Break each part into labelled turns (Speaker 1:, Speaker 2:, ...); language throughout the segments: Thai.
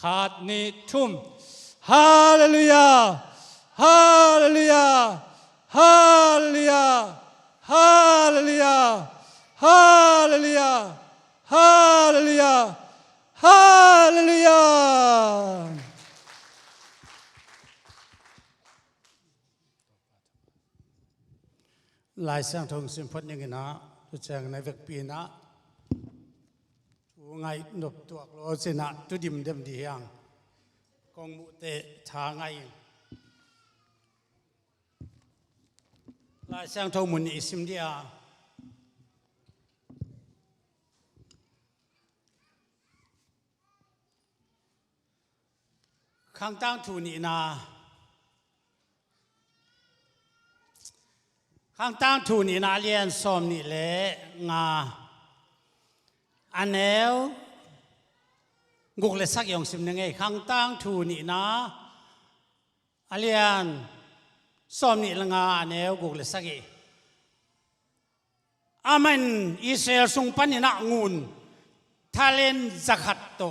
Speaker 1: ขาดนิทุ่มฮาเลลูยาฮาเลลูยาฮาเลลูยาฮาเลลูยาฮาเลลูยาฮาเลลูยาฮาเลลูยาหลายเสียงทงสิมพดยังไงนะทุกเสียงในเวกปีนะไงนบตัวโลสินะตุดิมเดิมดียังกองมุเตทาไงลายเสียงทงมุนอิสิมเดียข้างตั้งทูนีนาข้างตั้งทูนีนาเลียนสอมนี่เละงาอันเนวกุกเลสักยองสิมนึงไงข้างตั้งทูนี่นะอาเลียนสอมนี่ละงาอันเนวกุกเลสักอีอามันอิสราเอลส่งปัญญางูนทาเลนจักขัดโต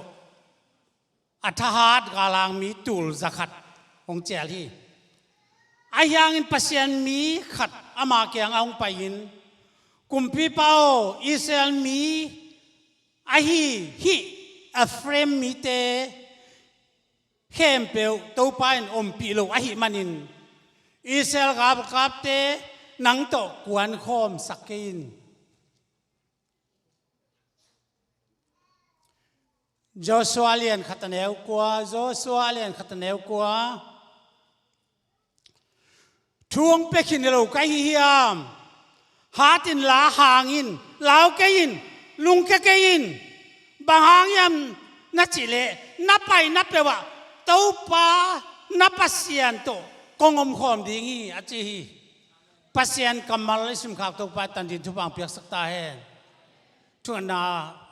Speaker 1: อัฐหัดกาลังมีตูลจักขัดองเจลีอายังอินปัสยันมีขัดอามาเกียงองไปยินกุมพีเป้าอิสราเอลมีhi a frame mi te kempel to pain ompilo ahi manin Israel gap te nang to kwan khom sakin Joshua lian khataneu kwa thuang pekin lo kai hiam hatin la hangin lao kainลุงแค่ยินบางหางยำนัดจิเลนับไปนับไปว่าเต้าป้านับปัสยานโตกงอมขอมดีงี้อาจีปัสยานกำมาลิสมขาวเต้าป้าตันดินทุบางเปียกสักตาแห่ทุกนา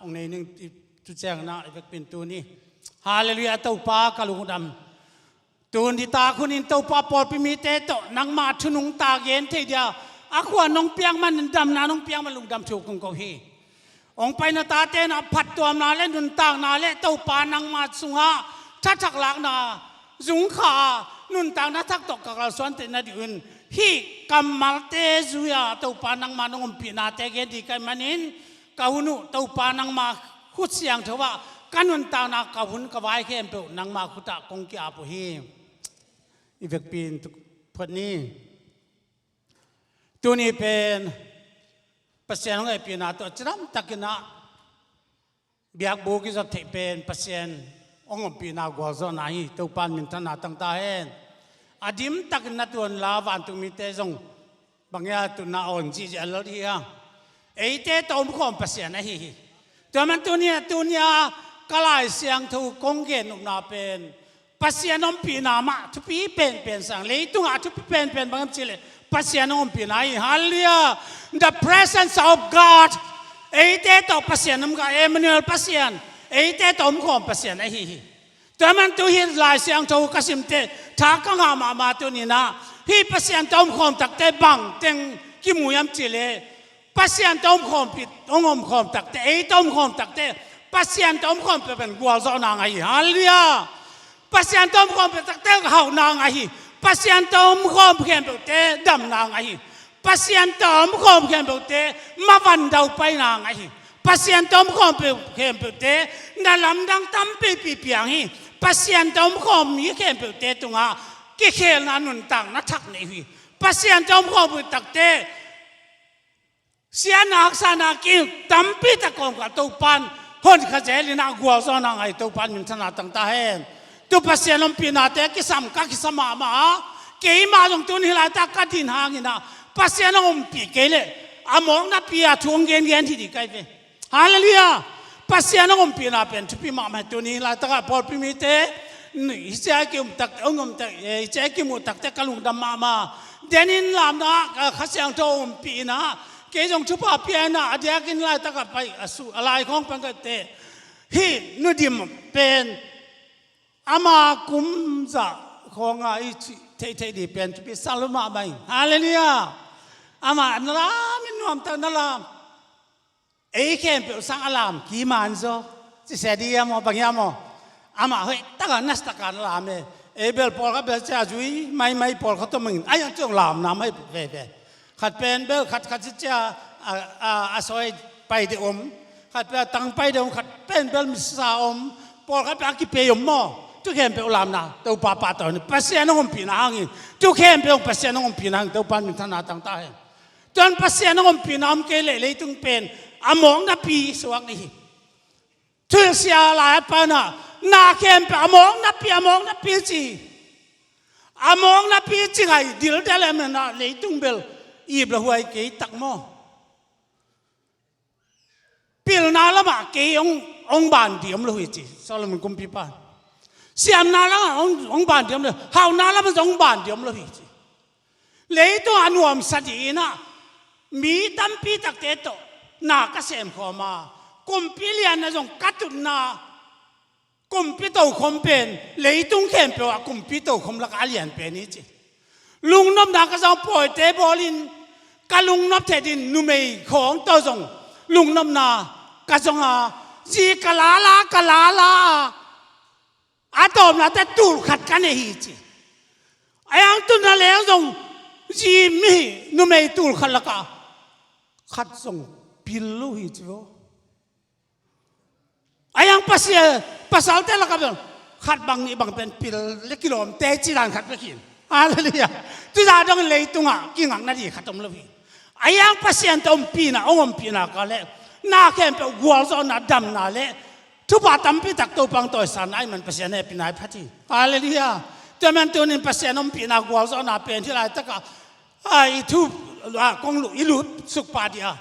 Speaker 1: องค์ในหนึ่งทุแจงนะไอ้เวกเป็นตัวนี้ฮาเลลูยาเต้าป้ากะลุงดำตัวนี้ตาคุณอินเต้าป้าปอดพิมิเตโตนังมาชุนุงตาเย็นเทียอาขวานน้องเปียงมันดำนาน้องเปียงมันลุงดำถูกกงกฮีองไปนาตาเตนะผัดตัวนาเล่นดุนต่างนาเล่เต้าปานังมาสุงหะทัดจักหลักนาสุงขานุนต่างนาทักตกกับเราสวนเตนาดิอุนฮีกัมมาเตจุยาเต้าปานังมานงปีนาเตเกดีกันมันินกาหุนุเต้าปานังมาขุดเสียงเถอะว่ากันนุนต่างนากาหุนกวายเข้มเปนังมาขุดะกงกีอาปุฮีอีเวกปีนพดนี้ตัวนี้เป็นปัสยานของไอ้ปีนาตัวจำตักนะเบียกบุกิจะเทเป็นปัสยานองค์ปีนากว่าจะไหนตัวปานมินทนาตั้งตาเองอดีมตักนะตัวลาวันตุมิเตจงบางอย่างตัวน่าอ่อนจีจะลดที่อ่ะไอ้เต้ตัวมุขมปัสยานไอ้ฮีตัวมันตัวเนี้ยกลายเสียงถูกกงเกณฑ์อุณาเป็นปัสยานองปีนามาทุปีเป็นสังเลยตัวอาทุปีเป็นบางทีเลยปัสยานองปีนาอีฮัลเลลูยา The presence of God ไอ้เต้ตัวปัสยานน้ำกับเอมานูเอลปัสยานไอ้เต้ตัวมุขมปัสยานไอ้ฮีตัวมันตัวฮิลายเสียงถูกกสิมเตท้ากังหามาตัวนี้นะฮีปัสยานตัวมุขมตักเตบังเต็งกิมูยำจิเลปัสยานตัวมุขมปิดองค์มุขมตักเตไอ้ตัวมุขมตักเตปัสยานตัวมุขมเป็นกัวจอนางไอ้ฮัลเลลูยาปัสยานตัวมุขมเป็นตักเตเขานางไอ้ปัสยานตัวมุขมเขียนเป็นเตดำนางไอ้ปัสยันตอมขอมเขียนเป็นเตมาวันเดาไปนางไอ้ปัสยันตอมขอมเขียนเป็นเตนั่นลำดังตั้มปีเปียงฮีปัสยันตอมขอมมีเขียนเป็นเตตรงอ่ะกี่เขียนนั้นนุนต่างนักทักนี่ฮีปัสยันตอมขอมเป็นตักเตเสียนักษานักกินตั้มปีตะกอมกับตัวปันคนขจายลินากัวซอนางไอ้ตัวปันมินทนาตั้งตาเห็นตัวปัสยันลมปีนาเตกิสามกักิสมามาเกี่ยมาตรงตัวนี้หลายตากดินหางินะปัสยานองปีเกเลยอามองนับปีอาทวงเงินที่ดีกันไปฮาเลลูยาปัสยานองปีนาเป็นทุปีมาไม่ตัวนี้ลายตะพอพิมิเตนี่เจ้ากิมตักองค์ตักเจ้ากิมตักแต่กลุงดำมาเดนินลามนะข้าเสียงโตองปีนะเกี่ยงชุบปีนะเดียกินลายตะไปสู้อะไรของเป็นกันเตฮีนุดิมเป็นอามากุมจะของไอ้เทดีเป็นทุปีซาลุมาไปฮาเลลูยาอามาอันลามินวมตานลามเอเคมเปสังอลามกี่มันโซ si sedia mo bangyamo อามาเฮ้ยตั้งนัสตะการลามเอเบลพอลก็เบลจ้าจุยไม่พอลเขาต้องมึงไอ้ยังจ้องลามน้ำให้เว่ขัดเป็นเบลขัดจ้าอาศัยไปเดิมขัดเป็นตั้งไปเดิมขัดเป็นเบลมิสาอมพอลก็ไปอากิเปยมมั่วทุกแห่งเป็นลามนะตัวป้าตัวนี้ปัสยานงปีนังทุกแห่งเป็นปัสยานงปีนังตัวป้ามิถนาตั้งตาเห็นจนปัสยานงปีนังเกลี่ยเลยต้องเป็นอมองนับปีสวักนี้ทุกเสียหลายปานะนาเข้มไปอมองนับปีจีอมองนับปีจีไงดิลเดลเมน่ะเลยต้องเบลอีบละหัวเกยตักโมปิลนาละมาเกยองบานเดียมละหัวจีสารมันกุมพิพานเสียมนาละองบานเดียมเลยหาวนาละมันองบานเดียมละหัวจีเลยต้องอนุมสตินะมีตั้มปีตักเตโตนาก็เสียมขอมากุมพิเลียนนะจงกัดตุนากุมพิโตคมเป็นเลยต้องเข้มเปว่ากุมพิโตคมละกาเลียนเป็นนี่จีลุงนบนักก็จะปล่อยเตบอลินกัลุงนบเทดินนุ่มของตัวจงลุงนบนาก็จงจีกะลาลาอาตอมนาแต่ตูขัดกันเองจีไอ้ยังตุนอะไรจงจีมีนุ่มตูขัดละกาขัดจงพิลลุยจีวไอ้ยังpasal tel lah kapan khat bang ni bang pen pil lekilom te cilan khat bekin haleluya tu dah dong leitunga kingang na di khatom lebi ayang pasien tom pina ongom pina kale na kem pe gwal zo na dam na le tu pa tam pi tak to pang toy san ai man pasien ne pinai phati haleluya tu man tu nin pasien om pina gwal zo na pen thi lai taka ai tu kong lu ilu suk pa dia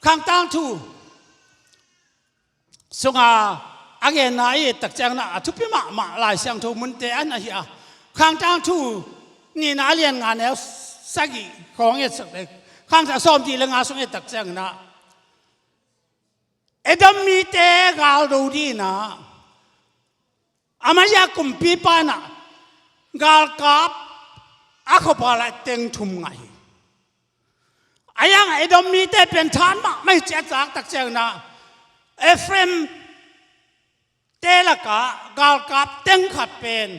Speaker 1: khang tang tu sunga again na ai tak chang na thu pi ma lai sang thu mun te an a hi a khang tang thu ni na lian nga ne sagi khong e sak le khang sa som ji le nga song e tak chang na edam mi te gal do di na amaya kum pi pa na gal kap a kho pa la teng thum ngai ayang edam mi te pen than ma mai che chak tak chang na efremเตละกากาลกับเต็งขัดเป็น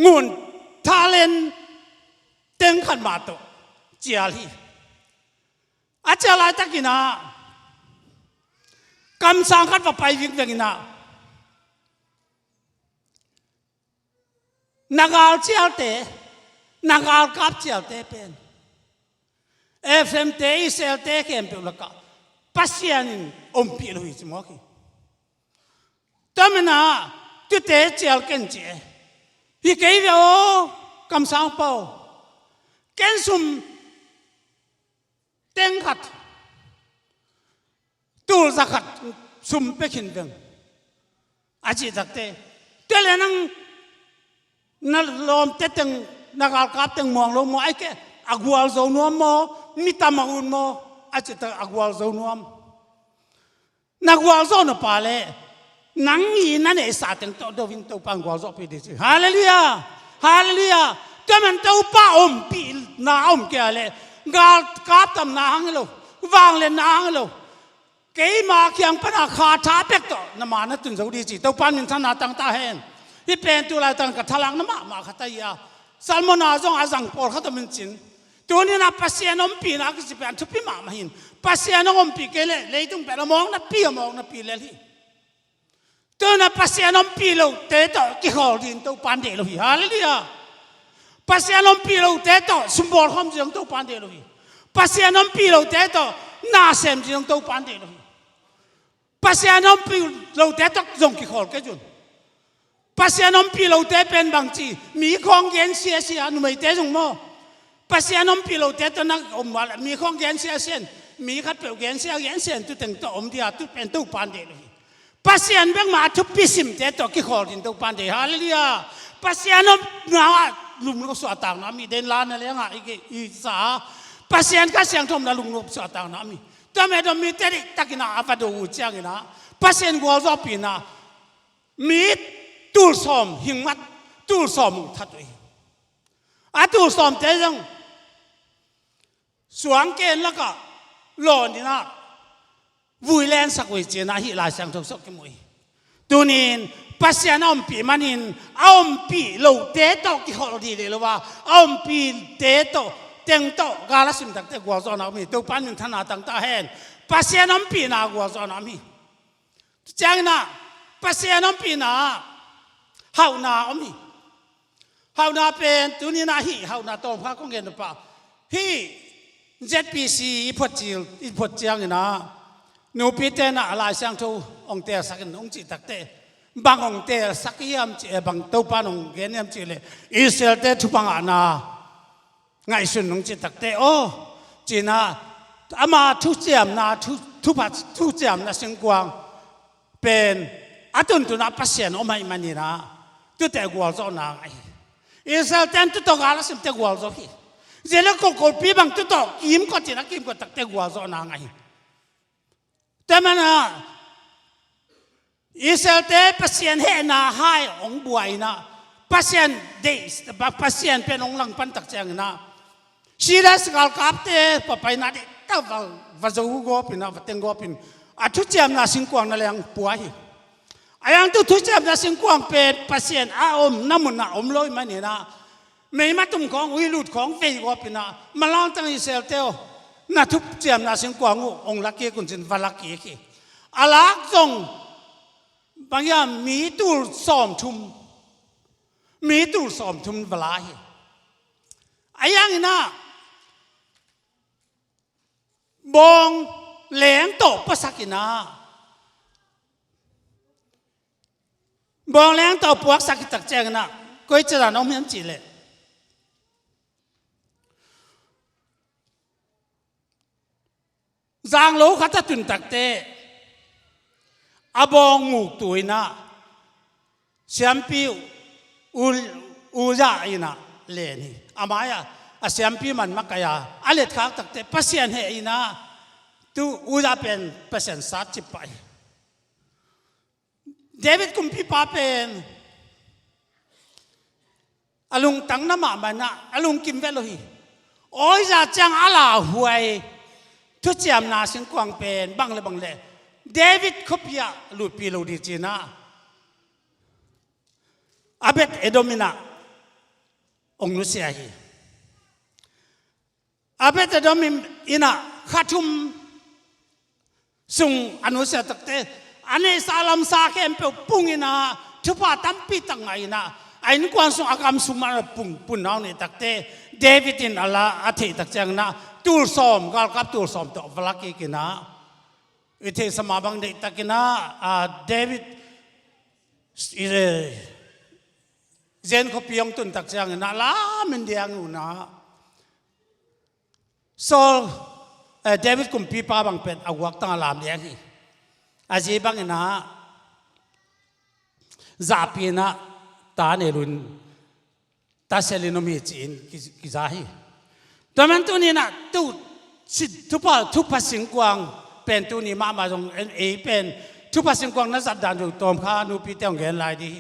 Speaker 1: งุนทาเลนเต็งขัดมาโตเจียลีอาจารย์ตะกินากำสังขัดว่าไปวิ่งเวกินานากาลเจียลเตนากาลกับเจียลเตเป็นเอฟเอ็มเตอิเซลเตเข็มเป็นละกาปัสยานินอมพิลุยจิมวกีตอนนั้นตุเตเจียลกันเจฮิเกย์โอกำสังเปาเกณฑ์ซุ่มเต็งขัดตูลสักขัดซุ่มไปขินเดงอาจิตักเตเตเลนังนั่นลมเตตึงนักอากับตึงมองลงมอไอ้แกอักวาลโซนัวมอมิตามาอุนมออาจิตักอักวาลโซนัวมนักวาลโซนปาเลนังอีนั่นเองสัตย์ตัววินตัวปังกวาลโซปีดิฮาเลลูยาฮาเลลูยาแต่มันตัวป้าอมปีน่าอมแก่เลยกาลกับตำนางโลวางเลยนางโลเกี่ยมาเคียงปนาคาท้าเป็กต่อน้ำมันนั่นตุนสุดีจีตัวปันมินธนาตั้งตาเห็นที่เป็นตัวอะไรตั้งกับทลังน้ำมาขัตยาซัลมนาจงอาจังปอลขัตมินจินตัวนี้นะปัสยานอมปีนะก็จะเป็นทุบปีมาหินปัสยานอมปีเกเลยเลยต้องเป็นมองนับปีมองนับปีเลยตัวนั้นปัสยานอมปีเราเตะต่อกี่ขอดินตัวปันเดลพี่ฮาเลลูยาปัสยานอมปีเราเตะต่อสมบูรณ์ความจริงตัวปันเดลพี่ปัสยานอมปีเราเตะต่อน่าเสียมจริงตัวปันเดลพี่ปัสยานอมปีเราเตะต่อจงกี่ขอกันจุนปัสยานอมปีเราเตะเป็นบางทีมีของเย็นเสียเสียหนุ่มเตะจงมั่วปัสยานอมปีเราเตะต่อนักอมว่ามีของเย็นเสียเสียมีขัดเปลี่ยนเย็นเสียตัวถึงตัวอมที่อาตุเป็นตัวปันเดลพี่ปัสยานเบ่งมาทุบพิสิมเตะต่อกี่ขอดินตัวปันเดลฮาเลลูยาปัสยานอมน่าลุงก็สวดต่างน้ำมีเดินลานอะไรอย่างเงี้ยอีสาปัสยานก็เสียงทอมนะลุงก็สวดต่างน้ำมีแต่เมื่อตอนมีเตะตักกินอาฟัดดูเจียงกินนะปัสยานกัวรอบปีนะมีตูลสอมหิงมัดตูลสอมทัดด้วยตูลสอมเตะยังสวงเกณฑ์แล้วก็หล่อนี่นะวุ้ยแลนสักวิจินะฮิลาเสียงทงสักกี่มวยตัวนี้ PASIAN OMPIH manin OMPIH lo te to ki hol di le wa OMPIH te to teng to galasim tak te gwa zona mi to pan min thana tang ta hen PASIAN OMPIH na gwa zona mi chang na PASIAN OMPIH na hau na omi hau na pen tu ni na hi hau na to pha kong gen pa hi ZPC i phot chiang na nu pi te na ala sang thu ong te sakin ong chi tak te bang ong te sakiam chi bang to pan ong gen yam chi le Israel te thu pang ana ngai sun ong chi tak te o chi na ama thu chiam na thu pa thu chiam na sing kwang pen atun tu na PASIAN omai mani na tu te gwal zo na ai Israel ten tu to gala sim te gwal zo hi zela ko pi bang tu to kim ko chi na kim ko tak te gwal zo na ngai tamana Israel te PASIAN he na hai ong buai na PASIAN days PASIAN pen ong lang pan tak chang na sira sakal kap te papai na de ta va zo go pin na teng go pin a thu chiam na sing kwang na lang puai ayang tu thu chiam na sing kwang pen PASIAN a om namun na om loi mani na mei ma tum khong wi lut khong ve go pin na malang tang Israel te na thu chiam na sing kwang ong la ke kun chin va la ke ki alak zong bang ya mi tul som thum vala hi ayang na bong leng to pasakina bong leng to puak sakit tak chang na koi chara nom hian chi le zang lo khata tun tak te abong muk tuina siampi uja ina le ni amaya a siampi man makaya alet khak tak te PASIAN he ina tu uja pen PASIAN sat chi pai David kumpi pa pen alung tang na ma mana alung kim velo hi oi ja chang ala huai thu chiam na sing kwang pen bang le David khopia lu pi lo di china abet edomina ong nu sia hi abet edomim ina khathum sung anu sia takte ane salam sa kem pe pungina thupa tampi tangai na ain kwan sung akam suma pun naw ni takte David in ala athi tak chang na tul som gal kap tul som to vlaki kina ite samabang de takina David zen ko piang tun tak chang na la men diang una so David kum pi pa bang pen awak tang lam diang hi aji bang na zapina ta ne run ta selinomi chin ki zahi taman tu ni na tu sit tu pa sing kwang pen tu ni ma jong e pen tu pa sing kwang na zat dan ju tom kha nu pi teng gen lai di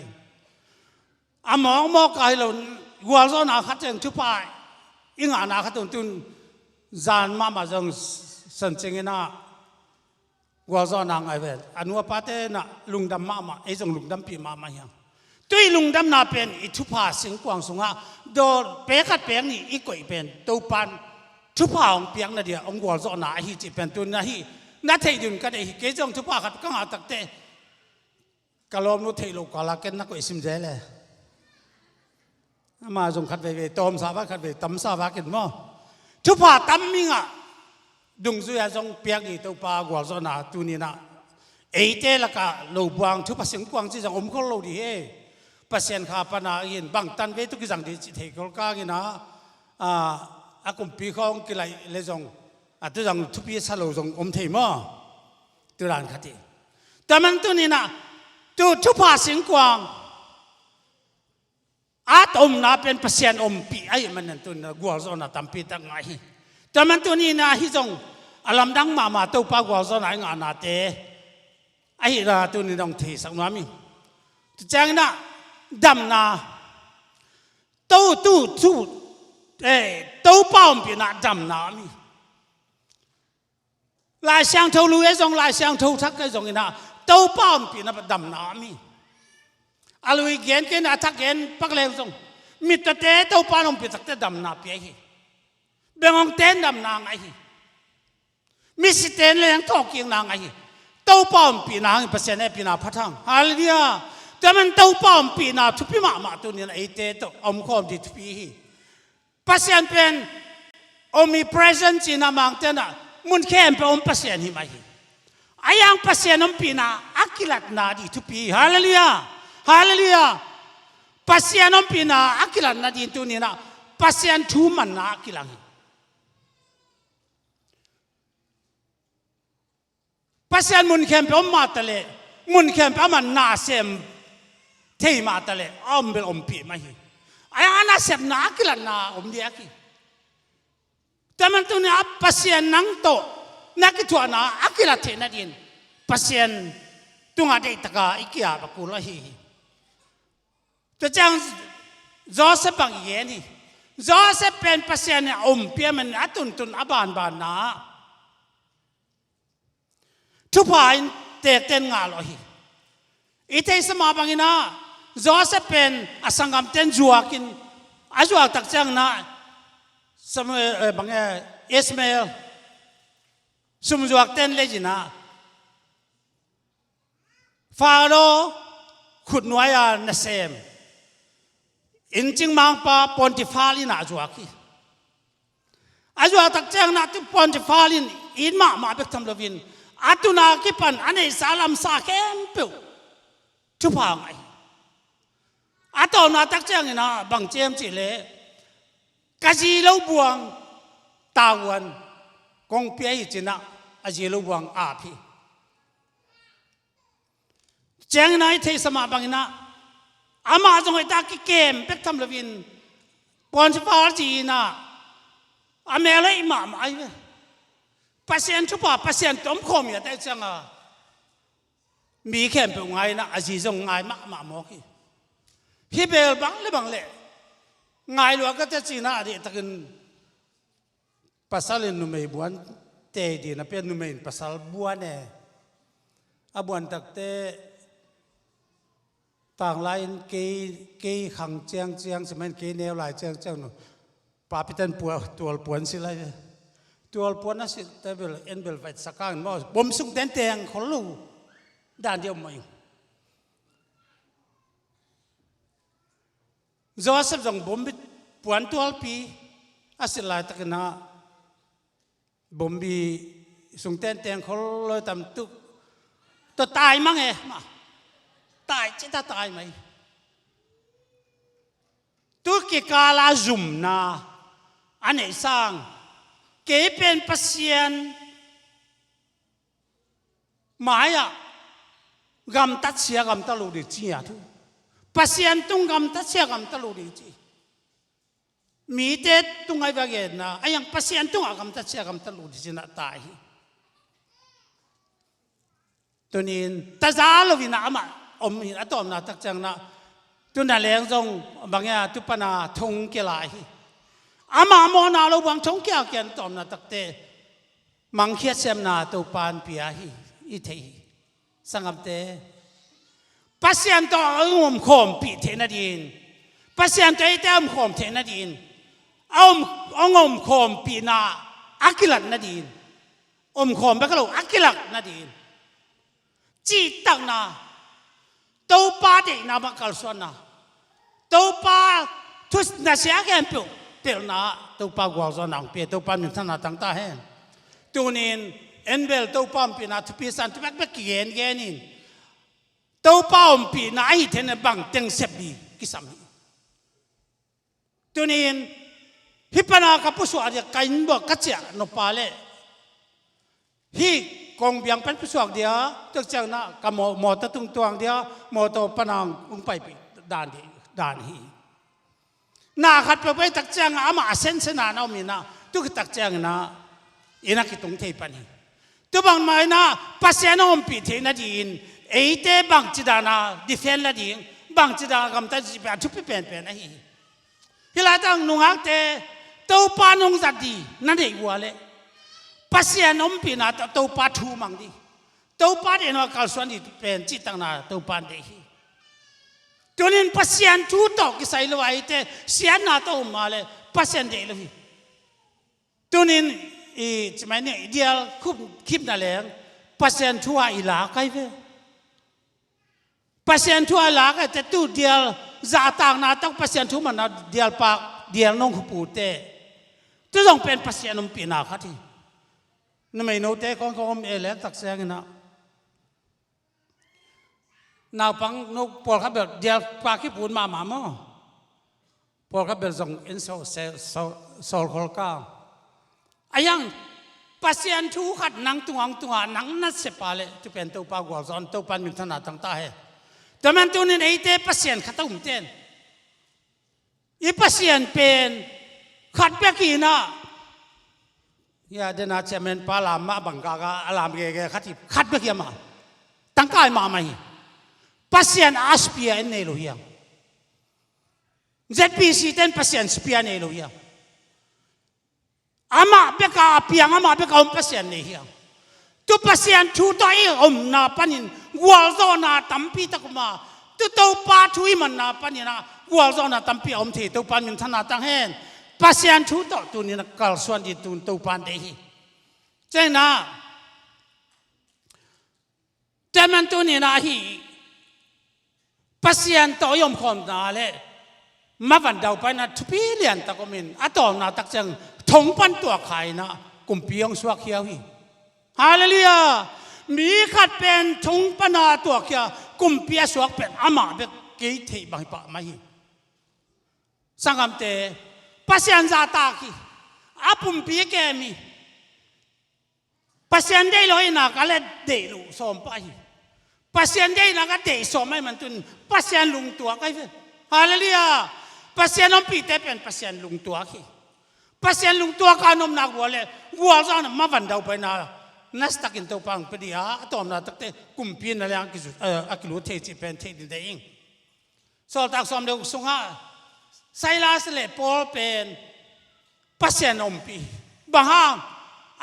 Speaker 1: among mo kai lo gwal zo na khat cheng tu pa inga na khat tun zan ma jong san cheng na gwal zo na ngai vel anua pa te na lungdam ma e jong lungdam pi ma ya tui lungdam na pen i thu pa sing kwang sunga do pe khat peng ni i koi pen to pan thu pa ong piang na dia ong gwal zo na hi chi pen tun na hi na thei dun ka de hi ke jong thu pa khat ka nga tak te kalom nu thei lo kala ken na ko isim je le ma jong khat ve tom sa ba khat ve tam sa ba ken mo thu pa tam mi nga dung zu ya jong piang ni to pa gwal zo na tu ni na e te la ka lo buang thu pa sing kwang chi jong om ko lo di he PASIAN kha pana yin bang tan ve tu ki jang di chi thei kol ka gi na akum pi khong ki lai le jong tu jang thu pi sa lo jong om thei mo tu ran khati taman tu ni na tu thu pa sing kwang at om na pen PASIAN OMPIH ai man tu na gwal zo na tampi tak ngai taman tu ni na hi jong alam dang ma to pa gwal zo na nga na te ai ra tu ni dong thi sak na mi chang na dam na to pa OMPIH na dam na mi lai sang thâu lu e jong lai sang thâu thak cái jong ina to pa OMPIH na dam na mi อาลุยเกณฑ์อาทักเกณฑ์ปักเลวส่งมิตรเตะเต้าปานองปิดสักเตะดำนาเปียฮีเบงองเต้นดำนางไอฮีมิสเตนเลยยังทอกยังนางไอฮีเต้าปานปีนางเปอร์เซ็นต์ปีนาพัทังฮาเลลูยาแต่มันเต้าปานปีนาทุพิมาตัวนี้ไอเตะตัวอมคอมดิทุพิฮีเปอร์เซ็นต์เป็นอมี present จีนามังเตนะมุนเข้มเป็นเปอร์เซ็นต์หิมาฮีไอยังเปอร์เซ็นต์อมปีนาอักิลัดนาดิทุพิฮาเลลูยาฮาเลลูยาPASIAN om pina akilan na din tu ni na PASIAN tu man na akilang PASIAN mun kem pe om matale mun kem pe man na sem thei matale om bel om pi ma hi ay ana sem na akilan na om dia ki taman tu ni PASIAN nang to na ki tu na akila the na din PASIAN tunga dei taka ikia ba ku la hiตัวจังจอสบังเย็นนี่จอสเป็นภาษาเนี่ยอมเปียมันอัตุนอบานนาทุกฝ่ายเตะเต้นงานเลยอีเทสมาบังอินะจอสเป็นอสังกัมเต้นจัวกินอาจัวตักจังนะสมัยบางเอสเมลสมจัวเต้นเลยจีนะฟาโรขุดหน่วยนั่นเซมอินจิงมังปาปอนติฟาลินอาจวากีอาจวาตักเจ้านาตุปอนติฟาลินอินมาเบกทำลวินอาตุนาคิปันอันนี้สาลัมสาเข้มเปียวทุพางไออาตอนาตักเจ้าเนี่ยนะบังเจมจิเลกะจีโลบวงตาวันกงเปียจินะอาจีโลบวงอาพีเจ้าไหนเทสมาบังนะอามาจงไอ้ตากิเกมเป็กทำลวินปอนชิฟาจีน่ะอเมริกามาไอ้เว้ยPASIANชุบป่ะPASIANต้มขมอย่าได้จังอ่ะมีแค่เป็นไงนะอาจีจงไงมาหมอกี้ฮิเบลบังเลยบังเลยไงหลวงก็จะจีน่ะดิตะกันภาษาเล่นนุ่มไม่บวนเตะดีนะเป็นนุ่มไม่ภาษาบวนเนี่ยอาบวนตักเตะต่างลายเกยขังเจียงสมัยเกยแนวลายเจียงนู่นป่าพิทันปัวตัวปวนสิไรตัวปวนนั่นสิแต่เบลเอ็นเบลไฟสักการมั่วบ่มสุกแดนแตงคนลูด้านเดียวมาอยู่จอสับจงบ่มปวนตัวปีอาศัยลายตะกันนะบ่มบีสุกแดนแตงคนเลยตำตุกตัวตายมั้งไงมาตายจะตายไหมตุกิกาลาจุมนาอันไหนสร้างเก็บเป็นPASIANหมายอะกำตัดเสียกำตะลุดิจีอะทุPASIANตุงกำตัดเสียกำตะลุดิจีมีเด็ดตุงไอ้บางอย่างนะไอ้ยังPASIANตุงกำตัดเสียกำตะลุดิจีน่ะตายตัวนี้ตาจาลวินามาอมหินอะตอมนาตักจังนะตุนน่ะเลี้ยงจงบางอย่างตุปนาทงเกลายอามาโมนาเราบางทงเกลเกนตอมนาตักเตมังเคียเซมนาตุปานเปียฮีอิเทฮีสังกัมเตPASIANตัวองมขมปีเทนดินPASIANตัวไอ้เต้มขมเทนดินองมขมปีนาอักิลักนดินอมขมไปก็รู้อักิลักนดินจีตังนาตัวป้าเด็กนาบักกลส่วนนาตัวป้าทุสนาเสียแก่เปลี่ยนนาตัวป้ากวางส่วนนางเปลี่ยนตัวป้าหนึ่งท่านนาตั้งตาเห็นตัวนี้เอ็นเบลตัวป้าปีนาทุปีสันทุกแบบเกียนเกนินตัวป้าปีนาไอเทนบังเต็งเสบดีกิสามีตัวนี้ฮิปนากับผู้สวดกันบอกกัจจานปาเลฮิกองเบียงเป็นผู้สวดเดียวตัวเจ้าหน้ากับหมอตะตุงตวงเดียวหมอตัวปนางอุ้งไปด่านฮีนาขัดไปตักเจ้าอามาเซนเซนาเอามีนาตุกตักเจ้านะอินักตรงเทปันฮีตัวบางไม่นะPASIANอมปีเทนดีนไอเต้บางจิดานาดิเฟนละดีบางจิดากำตัดจีบทุบเป็นนะฮีฮิลาตังนุ่งอักเตตัวปานุ่งจัดดีนั่นเองวัวเลยPASIANอมปีนาตัวปาทูมังดีตัวปาเดนว่าการส่วนดีเป็นจิตตังนาตัวปาเดฮี ตัวนี้พัศยันทูตกิสัยเลยเตเสียหน้าตัวมาเลยพัศยันเดเลยตัวนี้จะไม่เนี่ยเดียลคุบคลิปนั่นแหละพัศยันทัวอิลาใครเว้พัศยันทัวอิลาใครแต่ตัวเดียลจะต่างหน้าต้องพัศยันทัวมันเดียลปากเดียลน้องขุปูเตตัวต้องเป็นพัศยันนุ่มปีนาคัที่นั่นไม่โน้ตเตของเอเล็กตักเสียงนะนาปังนกปอลครับแบบเดียลปากขี้ปูนมาหมามั้งปอลครับแบบส่งอินโซลคอลก้าอายังพัศยันทูขัดนังตัวนังนัดเสพาเลยจะเป็นตัวปากวอลซอนตัวปันมิถนาตั้งตาเหแต่มันตัวนี้ไอเตพัศยันขัดตุ้มเต้นอีพัศยันเป็นขัดเปียกีนะยาเดน่าเชมันปาลามาบังกากาอลามเกะขัดเปียกีมาตั้งกายมาไม่พัศยันอาสเปียนเนลุยังเจ็ดปีสิเต้นพัศยันสเปียนเนลุยังอามาเบกาเปียงอามาเบกาพัศยันเนียตุพัศยันชูตัวเองนาปันินวัวโซนาตั้มปีตะกุมาตุตัวปาช่วยมันนาปันินะวัวโซนาตั้มปีเทตัวปันมินธนาตั้งเห็นพัศยันชูตัวนี้นักการส่วนที่ตัวปันเดฮีเจ้านะแต่มันตัวนี้นะฮีพัศยันตัวยอมคนนาเลยมาวันเดาไปนะทุกปีเรียนตะกุมินอะตอมนาตักจังทงปันตัวใครนะกุมปียงสวกเขียวฮีฮาเลลูยามีขัดเป็นทงปันตัวเขียวกุมปียสวกเป็นอามาเบกเกยเทบังปะมาฮีสังคมเตพัศยันซาตาคีอาปุ่มปีแกมีพัศยันได้ลอยนักอะไรเดลุสมไปพัศยันได้นักเดสมไม่มันตุนพัศยันลุงตัวใครเว้ฮาเลลูยาพัศยันน้องปีเตเป็นพัศยันลุงตัวคีพัศยันลุงตัวการนมนักวัวเลยวัวจ้ามาวันเดาไปนะนัสตักินตัวปังไปดีฮะตอมนาตักเตกุมพีนอะไรอังกิอักิลุเทจิเป็นเทดินเดงสอตักสอมเดวสุงาไซลาสเลปอลเป็นพัศยันอมปีบางฮะ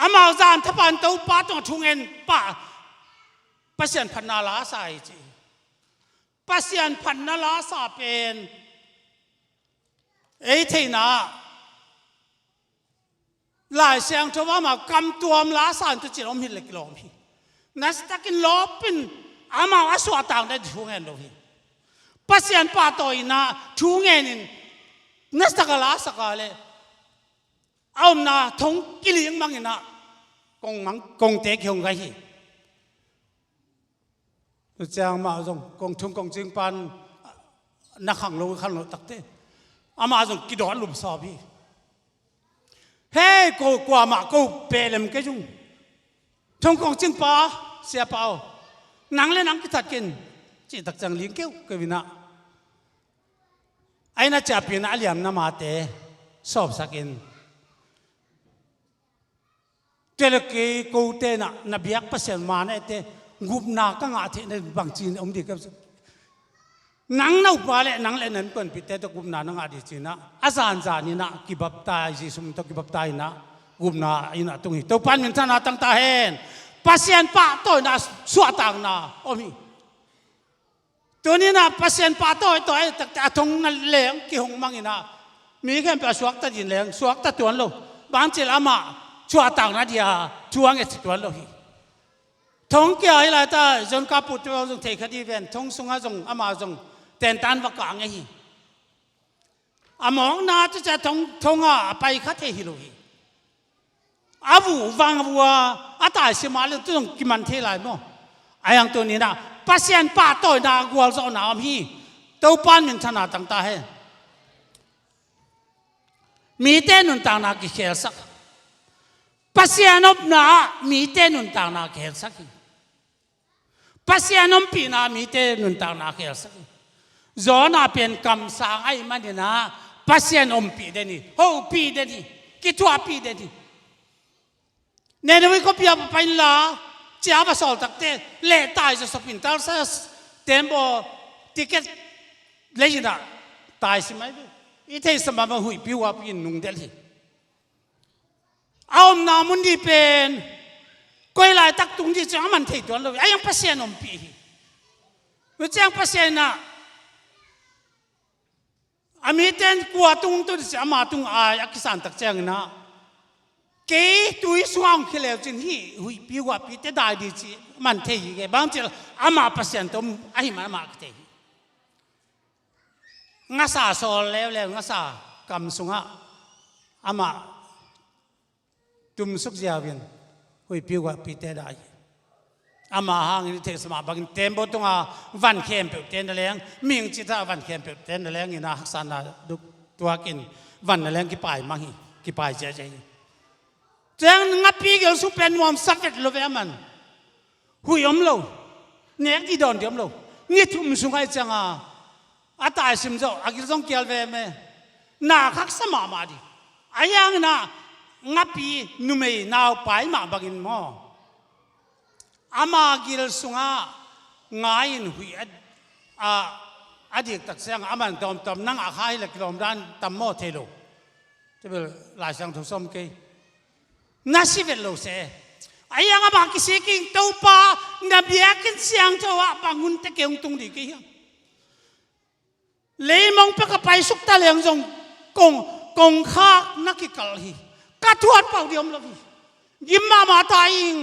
Speaker 1: อามาจานทับปันตัวป้าต้องทุ่งเงินป้าพัศยันพันนาลาสายจีพัศยันพันนาลาสาเป็นเอเทน่าหลายเสียงชาวมากำตัวมลาสานตุจิรอมหิเล็กลอมพีนัสตักินลอปินอามาอสวาตังได้ทุ่งเงินโลหิพัศยันป้าตัวอินะทุ่งเงินนัสตักลาสกาเลเอาหน้าทงกิลิงมังอินะกงเตะเขียงไงฮีเจ้ามาจงกงทุ่งกงจึงปันนักขังลงขังลงตักเตอามาจงกิดอนลุมสอบพี่เฮ้กูกว่ามากูเปรมแกจุงทงกงจึงป้าเสียเปล่านังเล่นนังกิตัดกินจีตักจังเลี้ยงเกี้ยวกวินะไอ้น่าจะเป็นอะไรอย่างนั้นมาเตะสอบสักินเจริญกูเตนะนับยักษ์เปอร์เซ็นต์มาเนี่ยเตงุบนาก็งาเทในบางจีนอมดีกับนังน่าอุปาเลนังเล่นนั้นเป็นพิเตตกุมนานังอาดิจีนะอาจารย์จานี่นะกิบับตายจีสมตกิบับตายนะกุมนาอินะตรงนี้ตัวปันมินทนาตั้งตาเห็นพัศยันป้าตัวน่ะสวดตังนะโอ้มีตัวนี้นะพัศยันป้าตัวไอ้แต่ทงนั่นเลี้ยงกี่หงมังอินะมีแค่เป็นสวกตัดยินเลี้ยงสวกตัดตัวนั่นลูกบางทีละมาสวดตังนะเดียช่วงเอติตัวนั่นลูกทงเกี่ยวอะไรตาจนกับปุตตะจงเทคดีเวนทงสุงาจงอามาจงเต้นตันวักกังไงฮีอามองนาจะทงไปคัดเทฮิโลฮีอาวูวังวัวอาตายสิมาเลยต้องกิมันเทไรมั้งไอ้ยังตัวนี้นะพัศยันป้าตัวนากัวจะนาฮีตัวปานมินธนาตั้งตาเห็นมีเต้นุนต่างนากิเคลสักพัศยันอบนามีเต้นุนต่างนาเคลสักพัศยันอมปีนามีเต้นุนต่างนาเคลสักจอนาเป็นคำสั่งไอ้มันเนี่ยนะพัศยันอมปีเดนี่โอ้ปีเดนี่คิดว่าปีเดนี่เนี่ยเราก็เปียไปละจ้าภาษาตักเตเล่ตายจะสปินตาร์สเต็มบ่ติเกตเลยนะตายสิไหมอีเทสมาหุยปิวปีนุ่งเดลีเอาหน้ามุนดีเป็นก็เลยตักตุงที่จะมันเทตัวเราไอ้ยังพัศยันอมปีรู้จักพัศยันนะ อามีเต้นกลัวตุงตุนเสียมาตุงอายอักษรตักแจงนะเกยตุยสว่างขึ้นแล้วจนที่หุยปีว่าปีเตได้ดีจีมันเทียบางทีอามาเปอร์เซ็นต์ตัวไอ้มันมากเทียงาซาโซแล้วงาซากำสุงะอามาตุมสุกเจียวินหุยปีว่าปีเตได้อามาหางนี่เทสมาบางเต็มบตุงวันเข้มเปิดเต็นนั่นแหละมิงจิตาวันเข้มเปิดเต็นนั่นแหละนี่นะฮักษานาดุตัวกินวันนั่นแหละกี่ปลายมั้งกี่ปลายเจ๊จังงับปีเกี่ยวสุเป็นวอมสักเวทโลเวมันหุยอมโลเน็กที่โดนเดียมโลนี่ทุ่มสุงไอจังอาตายสิมโจอากิจงเกี่ยวเวมน่าคักสมามาดิอายังน่ะงับปีนุ่มเอน่าไปมาบักินมออามากิลสุงง่ายนหุยอดีตตักเสียงอามันตอมนั่งอาคายเล็กลมด้านตำโมเทโลจะเป็นหลายสังทุสมกีน่าสิเวลโลเซ่ไอ้ยังอามากิสิกิงตัวป้านับยากินเสียงเจ้าว่าปังหุ่นตะเกียงตรงดีกี่เลยมองไปกับไปสุกตะเลียงจงกงข้านักกิกลฮีกระทวดเป่าเดียมลฮียิ้มมาตายอิง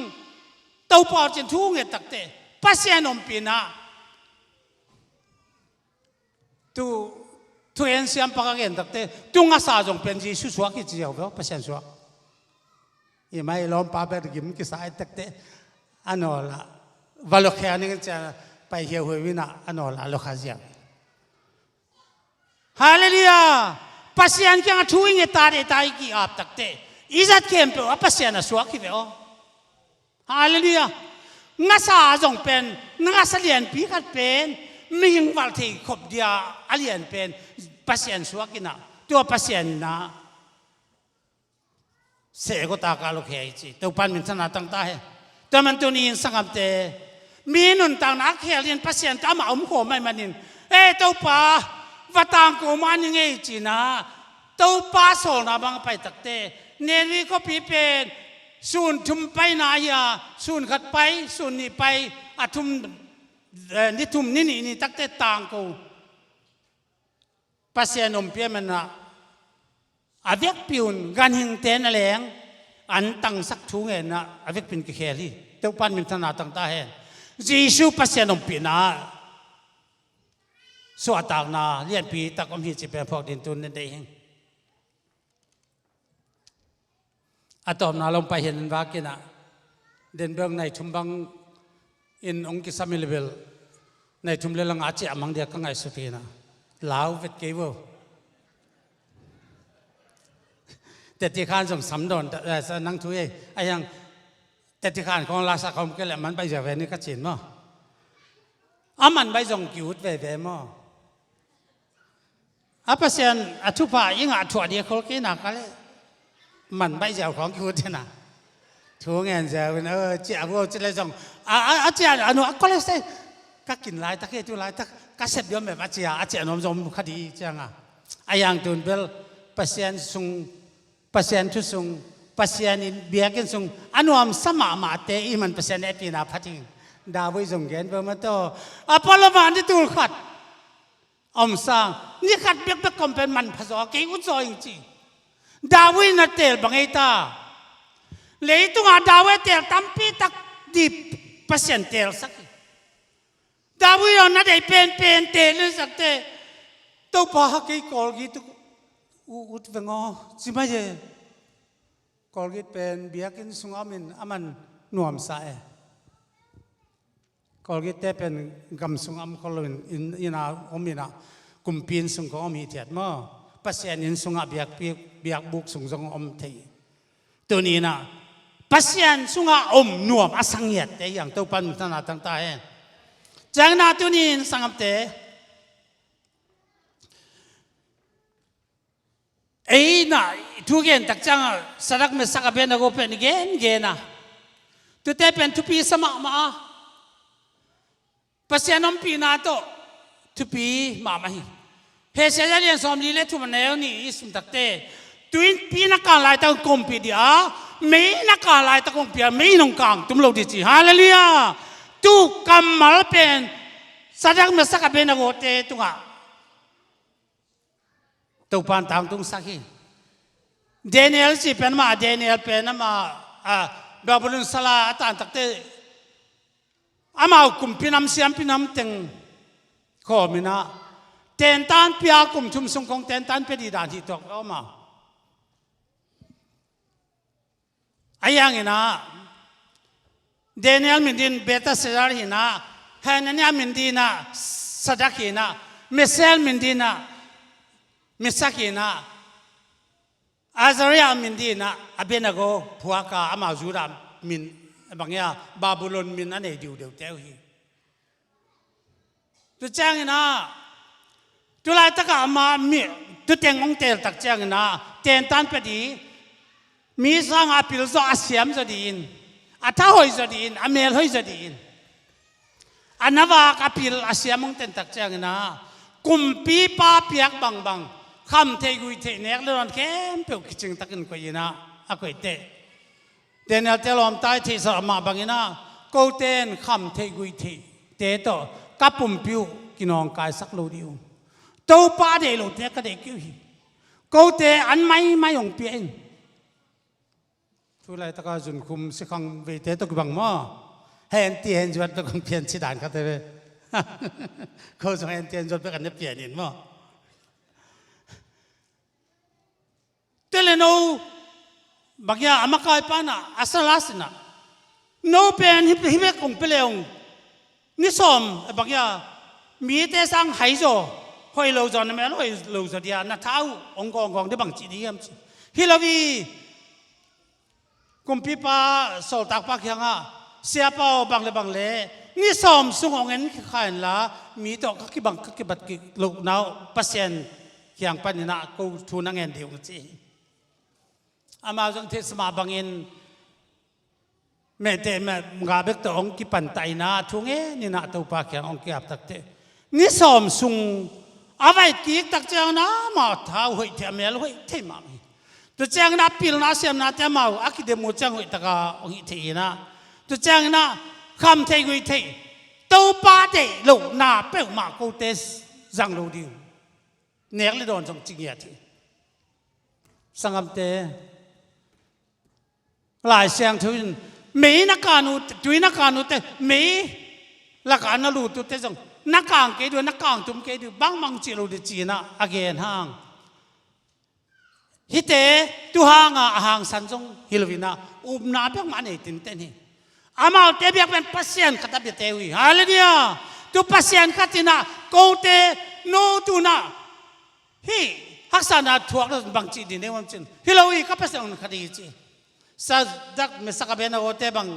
Speaker 1: ตัวป้าจะทุ่งเงตักเตะปัสยานอมปีน่ะตัวเอ็นเสียมปากเงินตักเตะตัวงาซาจงเป็นจีสุสวากิจีเอาปัสยานสวาอีไม่ล้อมป้าเปิดกิมกิสายตักเตะอันนั้นละวาลแค่นี้จะไปเหี่ยวหัววินาอันนั้นละโลกาเซียฮาเลลูยาปัสยานแค่ทุ่งเงตาเดตายกี่อาบตักเตะอีจัดเข้มเปล่าปัสยานสวากิเวอฮาเลลูยางาซาจงเป็นงาซาเลียนปีกัดเป็นไม่ยังวัลที่ขบเดียอเลียนเป็นปัสยานสวากินะตัวปัสยานนะเสกตากาลุกเฮจิตัวปันมินสนาตั้งตาเฮตัวมันตัวนี้สังกัดเตมีนุนต่างนักเฮเลียนปัสยานตามอมโหไม่มันนินตัวป้าวัตางกูมันยังไงจีนะตัวป้าโซนาบังไปตักเตเนรีก็ปีเป็นส่วนทุ่มไปนายาส่วนขัดไปส่วนนี้ไปอาทุ่มนี่ทุ่มนี่ตักเตต่างกูปัสยานอมเปียมันนะอาเวกปิวนกันหิงเตนอะไรอย่างอันตั้งสักทุ่งเองนะอาเวกปินกิเคลีเต้าปันมินธนาตั้งตาเห็นจีซูปัสยานอมปีนะสวัสดิ์นะเลียนปีตักอมหิจิเป็นพวกดินตุนนั่นเองอะตอมนาลงไปเห็นว่ากินะเดินเบื้องในทุ่มบังอินองค์กิสามิลเวลในทุ่มเลลังอาเจียมังเดียกังไงสุตีนะลาวเวทเกวแต่ที่ข้านส่งสำดอนแต่นั่งทุยไอ้ยังแต่ที่ข้านของราชาคมก็แหละมันไปจากเวนี่ก็จีนมั้งมันไปส่งกิวต์เวมั้งปัสยานทุพายังถั่วเดียเขากินหนักเลยมันไปจากของกิวต์นะทั่วเงินจะเป็นเจ้าพวกจะเลยส่งเจ้าอนุก็เลยใส่ก็กินหลายตะเกียบหลายตะก็เสพเยอะแบบเจ้านมคดีจังไอ้ยังตุนเบลปัสยานส่งปัสยานทุส่งปัสยานเบียกินส่งอนุอัมสมามาเตอีมันปัสยานเอปีนาพัดจิงดาววิส่งเงินเบอร์มาโตพอละมันที่ตูขัดอมสร้างนี่ขัดเบียกกลมเป็นมันผสมกี่อุจจอยจริงดาวินัดเตลบังไอตาเลยตุงดาวิเตลตั้มปีตักดีปัสยานเตลสักดาวินัดไอเป็นเตลสักเตตัวป้ากี่กอลกี่ตุอุดเวงอสิไม่ใช่กอลกิเป็นเบียกินสุงอามินอามันนวมสายกอลกิเตเป็นกำสุงอามกอลวินอินาอมินากุมปีนสุงของอมิเทียดมั้งปัสยานินสุงอาเบียกบุกสุงจงอมเทียตัวนี้นะปัสยานสุงอาอมนวมอสังเยตแต่อย่างตัวปันธนาตั้งตาเองจากนั้นตัวนี้สังกัดเตน่ะทุกอย่างตักจังสระไม่สักเป็นก็เป็นเกณฑ์นะตัวเตเป็นทุปีสมัครมาปัสยานอมปีนาโตทุปีมาไม่เฮเสียเรียนสอมลีเล่ทุมันเนวนี่สุนตักเตตุนปีนักการลายตะกงปีเดียไม่นักการลายตะกงปีไม่นงกังตุมโลดิจิฮาเลลูยาตุกำมาเป็นสระไม่สักเป็นก็เตตุงะ ตัวปานต่างตุงสักฮีเดนิเอลสิเป็นมาเดนิเอลเป็นมาบาบูลนสลาตานตักเตอามาคุมพินามเสียมพินามเต็งขอมินะเตนตันพิอาคุมชุมสงของเตนตันเป็นดีดานที่ตกเอามาไอ้ยังไงนะเดนิเอลมินดินเบต้าเซราร์หินะแฮนันยามินดีนะสัดกินะเมเซลมินดีนะเมสักินะอาซาริยามินดีนะอเบนาโกผัวกาอามาจูรามินบางอย่างบาบูลอนมินนั่นเองดูเดียวเท่าฮีตัวแจ้งนะตัวลายตะกามามีตัวเต็งองเตลตักแจ้งนะเตนตันไปดีมีสังอาปิลโซอาเซียมจะดีนอาท้าหอยจะดีนอาเมลหอยจะดีนอันนั้นว่าอาปิลอาเซียมองเตนตักแจ้งนะกุมปีป้าเปียกบังบังคำเทกุยเทเนกเรื่องเข้มเปียวกิจงตักันกุยนะอากุยเตเดนเอลเตลอมตายที่สมาบังนะกูเตนคำเทกุยเทเตโตกับปุ่มปิวกินองกายสักโลเดียวตัวป้าเดลเตก็เด็กอยู่ฮีกูเตอันไม่ยงเปลี่ยนช่วยอะไรตะการจุนคุมสิขังเวเตตกบังม้อเห็นเตียนจวนตะกังเปลี่ยนสิดานกันเลยเขาส่งเห็นเตียนจวนไปกันจะเปลี่ยนเห็นมั้งเตลโนบางอย่างอามาคายปานะอาสลาสนะโนเป็นฮิเบกงเปเลงนิสมบางอย่างมีแต่สังไหโจหอยโลจอนไม่หอยโลจอดียนัทเอาองกองได้บางจีดีมฮิลาวีกุมพิปาโซตักปักยังอ่ะเสียเปล่าบางเลนิสมสุงองเงินขายละมีต่อกิบังกิบัดกิลูกน้าวปัสเซนยังปันนี่นะกูทูนังเงินเดียวจีอามาจังเทศมาบังเงินแม่เตะแม่งาเบกตัวองกิปันไตนาทุงนี่นะตัวปากยังองกิอับตักเตนิสมสุงเอาไว้กีกตักเจ้านะมาท้าหอยเทียมเมลหอยเทียมมาตัวเจ้านะปิลนาเสียมนาเทียมมาอากิเดมูจังหอยตะกาองหิเทียนะตัวเจ้านะคำเทกุยเทตัวป้าเตะลูกนาเปิลมากูเตสจังโลดิวเนกเลยโดนจงจิงเงียทีสังคมเตหลายเสียงทุนมีนักการุตุยนักการุเตมีหลักการนรูตุเตจงนักการเกดูนักการตุมเกดูบางจิโรดิจีนะอาเกนห่างฮิเตตุห่างห่างสันจงฮิลวินาอุบนาเปียกมันเอตินเตนี่อามาเตเบียกเป็นพัศยันขัดเบียเตวีฮาเลลูยาตุพัศยันขัดนะกูเตโนตุนะฮีฮักษานาทวกบางจีดินเนวันจินฮิลวีกับพัศยันขัดดีจีสักดักมิสักเบนโอเตบัง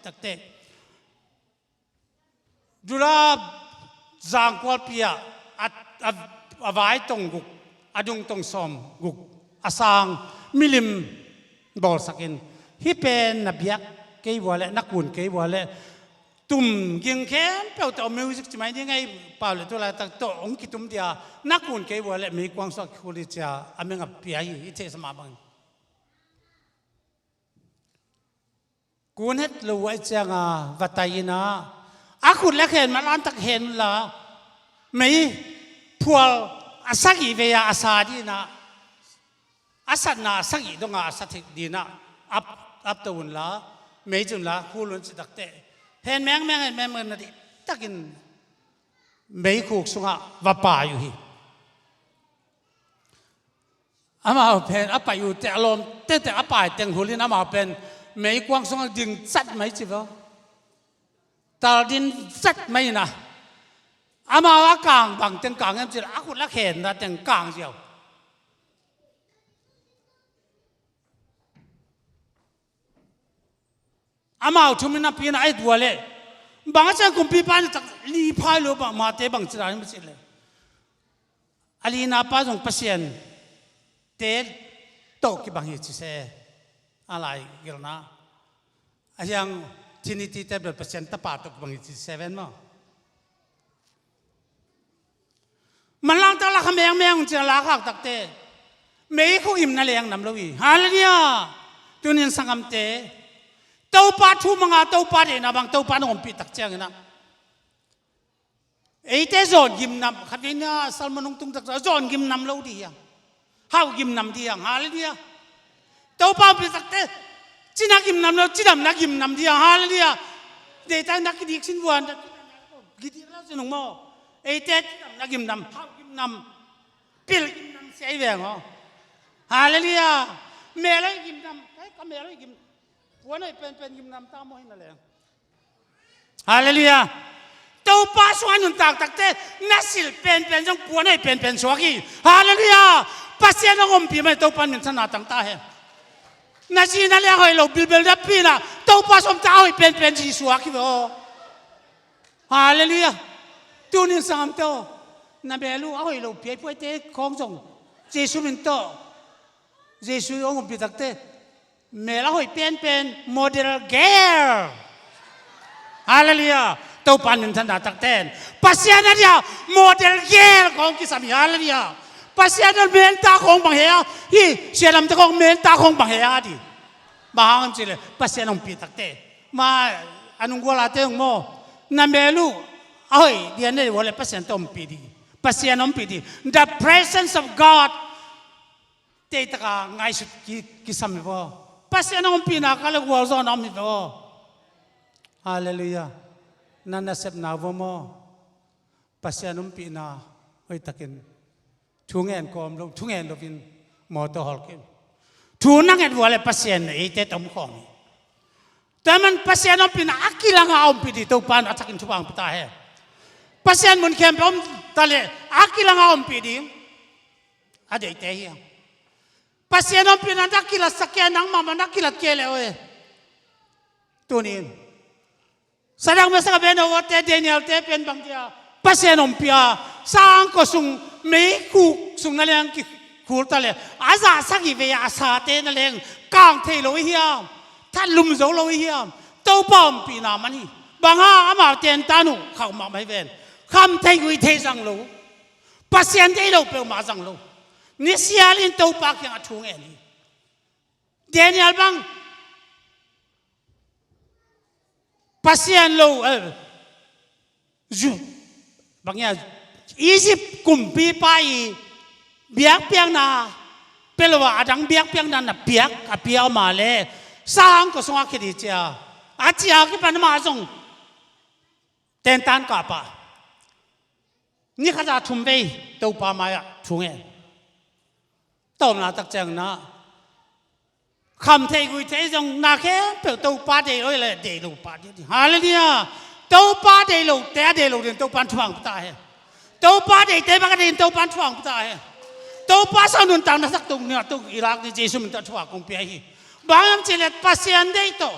Speaker 1: ตักเตจุลาจางควอลพิยาอวายตรงกุกอดุงตรงสมกุกอาสังมิลิมบอลสักินฮิเป็นนับยักเกี่ยวเลยนักบุญเกี่ยวเลยตุ่มยิงแค้นเปล่าแต่มิวสิกจะไม่ยังไงเปล่าเลยตัวอะไรตั้งโตองค์กิตุ่มเดียนักบุญเกี่ยวเลยมีความสักคุริจาอเมงับพิยาฮิเทสมาบังกูเน็ตรู้ไอ้เจ้าวัตยินะอาคุณเล็กเห็นมาล้านตักเห็นละไม่พวกอาศัยเวียอาสาดีนะอาศัยนะอาศัยตรงอาศัยดีนะอับตัวละไม่จุนละคู่ล้วนสิตักเตะเห็นแมงเห็นแมงมันดิตักินไม่คู่สุงะว่าป่าอยู่ฮีอามาเป็นอาป่าอยู่แต่อารมณ์แต่อาป่าแต่งหุ่นนี่อามาเป็นไม่กวางสงดึงจัดไม่จีบตาดินจัดไม่นะอามาว่ากลางบางแต่งกลางยังจีอาคุณละเห็นนะแต่งกลางเดียวอามาทุ่มนับปีน่ะไอ้ตัวเลยบางเจ้ากุมพีปานจะลีพายรู้บางมาเตะบางจีรานี่ไม่ใช่เลยอาลีนาป้าจงพัศยันเตะโตกี่บางอย่างจีเซ่อะไรกันนะอย่างที่นี่ที่เต็มเลยเปอร์เซ็นต์ตะปาตกบางที7มั้งมันล้างตาลักแมงจะล้างหักตักเตะไม่คู่อิ่มนั่นเองน้ำลุยฮาเลลูยาตัวนี้สังคมเตะเต้าปาทูมังอาเต้าปาเดนะบางเต้าปาหนุ่มปีตักเจ้านะไอ้เตะจอนยิมน้ำขัดวินาสัลมันงตุงตักจอนยิมน้ำลุยอ่ะ how gim nam diang hallelujah tàu pa bị tắc thế chỉ nak gim nam lo chỉ nam nak gim nam diang hallelujah để ta nak đi xin buồn cái gì đó xin mò ấy tết nak gim nam how gim nam pil gim nam say về ngó hallelujah mẹ lấy gim nam cái mẹ lấy gim buồn này pen gim nam ta mua hình là hallelujah tàu pa suan nun tak thế nasil pen trong buồn này pen suaki hallelujah PASIAN ông OMPIH mai tàu pa mình thân nào tăng ta hè nasi na liang hoi lo bil da pina tàu pa som ta hoi pen chỉ suaki vô hallelujah tu ni sam to na belu hoi lo pie poi te khong jong Jesus min to Jesus ông OMPIH tak te mẹ la hoi pen model girl hallelujah tàu pa mình thân nào tak ten PASIAN na dia model girl khong ki sami hallelujah PASIAN na men ta khong bang he hi sialam ta khong men ta khong bang he di bahang chile PASIAN OMPIH tak te ma anong wala te mo na melu oi dia ne wala PASIAN OMPIH di PASIAN OMPIH di the presence of God te ta ka ngai su ki sami bo PASIAN OMPIH na ka le wo zo na mi bo hallelujah nana sep na bo mo PASIAN OMPIH na oi takin thungen kom lo thungen lo bin mo to hol ken thu nang et wala PASIAN e te tom khong taman PASIAN OMPIH na akila nga OMPIH di to pan atakin chuang pata he PASIAN mun kem pom tale akila nga OMPIH di ade te hi PASIAN OMPIH na akila sakya nang mama nakila kele oe tunin sadang masa beno wote Daniel te pen bang dia PASIAN OMPIH sang ko sung mấy khu sung na leng ki khul ta le aza sagi ve asa te na leng kang thei lo hiam than lum zo lo hiam to bom pi na mani banga ama ten tanu khau ma mai ven kham thei gui thei sang lo PASIAN te lo pe ma sang lo ni sialin to pa kyang athung e ni Daniel bang PASIAN lo ju bang ya Egypt kumpi pai biak piang na pelwa adang biak piang na biak apiao ma le sang ko songa khidi cha achia ki pan ma song ten tan ka pa ni khaja thumbe to pa ma ya thunge tom na tak chang na kham thei gui thei jong na khe pe to pa de oi le de lo pa de hallelujah to pa de lo te de lo den to pan thuang ta he tàu pa để tế bác đến tàu pan chuang ta he tàu pa sao nun tang na sak tung nia tung Iraq ni Jesus min ta chuang kong pia hi bang chỉ là PASIAN đây to